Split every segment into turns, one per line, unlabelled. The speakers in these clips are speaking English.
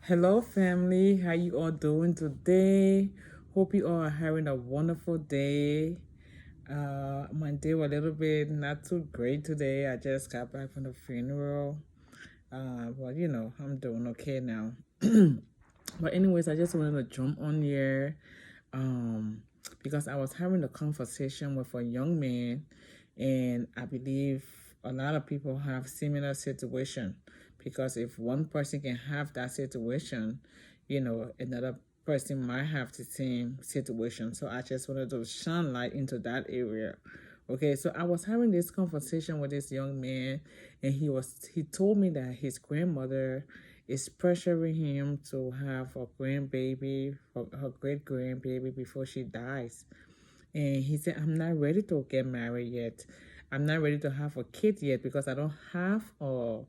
Hello, family. How you all doing today? Hope you all are having a wonderful day. My day was a little bit not too great today. I just got back from the funeral. But I'm doing okay now. But anyways, I just wanted to jump on here, um, because I was having a conversation with a young man, and I believe a lot of people have similar situation. Because if one person can have that situation, another person might have the same situation. So I just wanted to shine light into that area. Okay, so I was having this conversation with this young man, and he told me that his grandmother is pressuring him to have a grandbaby, her great grandbaby, before she dies. And he said, I'm not ready to get married yet. I'm not ready to have a kid yet because I don't have a.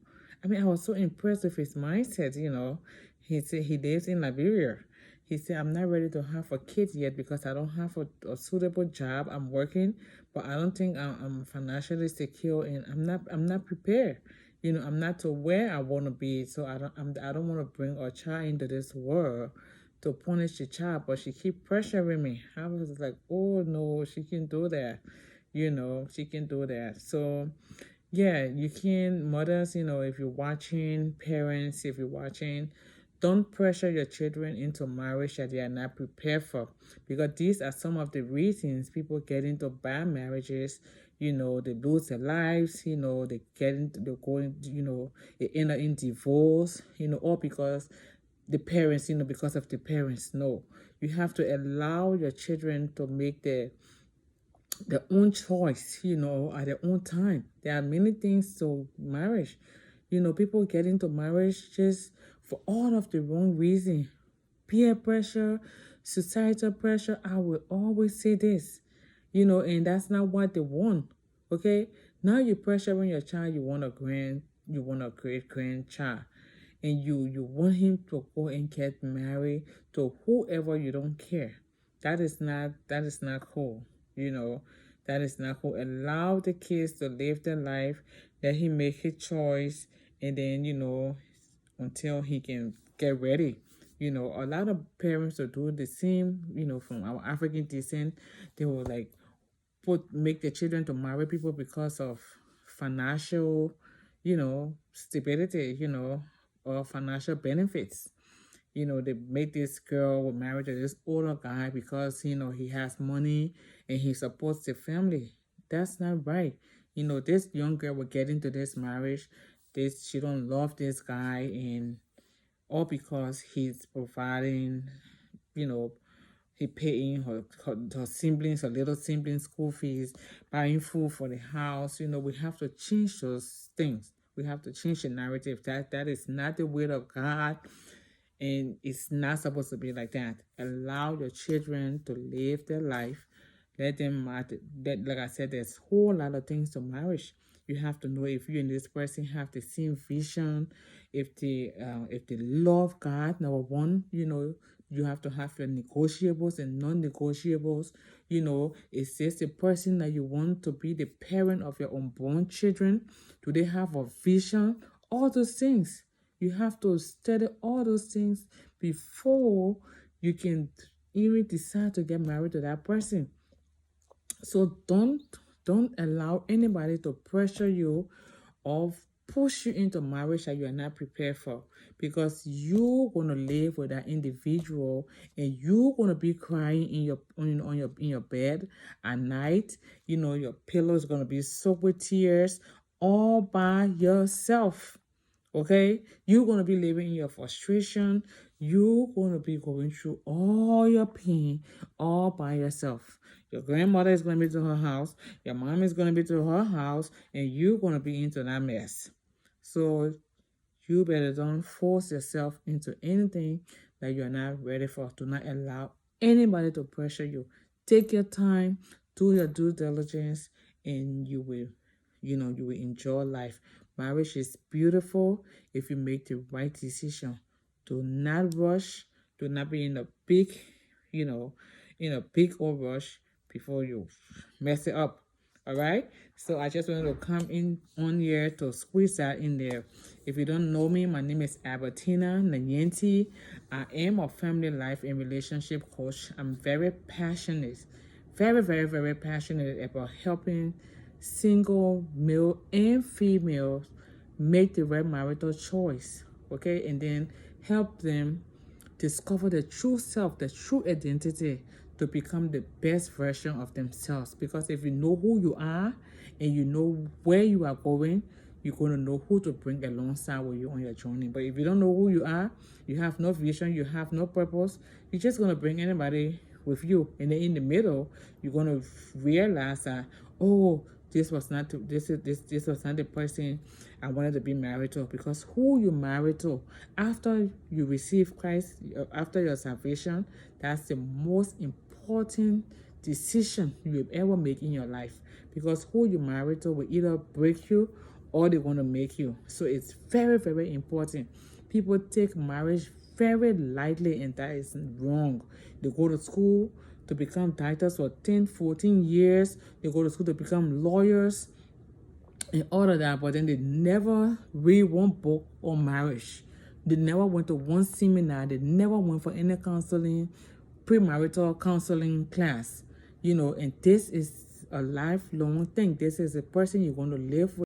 I mean, I was so impressed with his mindset. He said he lives in Liberia. He said, I'm not ready to have a kid yet because I don't have a suitable job. I'm working, but I don't think I'm financially secure, and I'm not prepared. I'm not to where I want to be. So I don't want to bring a child into this world to punish the child, but she keep pressuring me. I was like, oh no, she can do that. She can do that. So yeah, you can, mothers, if you're watching, parents, if you're watching, don't pressure your children into marriage that they are not prepared for, because these are some of the reasons people get into bad marriages. They lose their lives. They get into, they go into, they end up in divorce. All because the parents, because of the parents. No, you have to allow your children to make their own choice, at their own time. There are many things to marriage. People get into marriage just for all of the wrong reason. Peer pressure, societal pressure. I will always say this, and that's not what they want. Okay? Now you're pressuring your child, you want a great grandchild. And you want him to go and get married to whoever you don't care. That is not cool. You know, that is not cool. Allow the kids to live their life, let him make his choice, and then until he can get ready. A lot of parents will do the same. From our African descent, they will like make their children to marry people because of financial, stability, or financial benefits. They make this girl married to this older guy because he has money and he supports the family. That's not right. This young girl will get into this marriage. This She don't love this guy, and all because he's providing, you know, he paying her siblings, her little siblings school fees, buying food for the house. We have to change those things. We have to change the narrative. That is not the will of God, and it's not supposed to be like that. Allow your children to live their life. Let them that, like I said, there's a whole lot of things to marriage. You have to know if you and this person have the same vision, if they love God. Number one, you have to have your negotiables and non-negotiables. Is this the person that you want to be the parent of your unborn children? Do they have a vision? All those things. You have to study all those things before you can even decide to get married to that person. So don't allow anybody to pressure you or push you into marriage that you are not prepared for, because you're gonna live with that individual, and you're gonna be crying in your bed at night. Your pillow is gonna be soaked with tears all by yourself. Okay, you're gonna be living in your frustration. You're gonna be going through all your pain all by yourself. Your grandmother is gonna be to her house, your mom is gonna be to her house, and you're gonna be into that mess. So you better don't force yourself into anything that you're not ready for. Do not allow anybody to pressure you. Take your time, do your due diligence, and you will enjoy life. Marriage is beautiful if you make the right decision. Do not rush. Do not be in a big, you know, in a big old rush before you mess it up. All right. So I just wanted to come in on here to squeeze that in there. If you don't know me, my name is Albertina Nanyenti. I am a family life and relationship coach. I'm very passionate, very, very, very passionate about helping single male and females make the right marital choice. Okay. And then help them discover the true self, the true identity, to become the best version of themselves. Because if you know who you are and you know where you are going, you're going to know who to bring alongside with you on your journey. But if you don't know who you are, you have no vision, you have no purpose, you're just going to bring anybody with you. And then in the middle, you're going to realize that, oh, this was not this was not the person I wanted to be married to. Because who you married to after you receive Christ, after your salvation, that's the most important decision you will ever make in your life. Because who you married to will either break you or they're going to make you. So it's very, very important. People take marriage very lightly, and that is wrong. They go to school to become doctors for 10, 14 years. They go to school to become lawyers and all of that, but then they never read one book on marriage. They never went to one seminar. They never went for any counseling, premarital counseling class. And this is a lifelong thing. This is a person you're going to live with.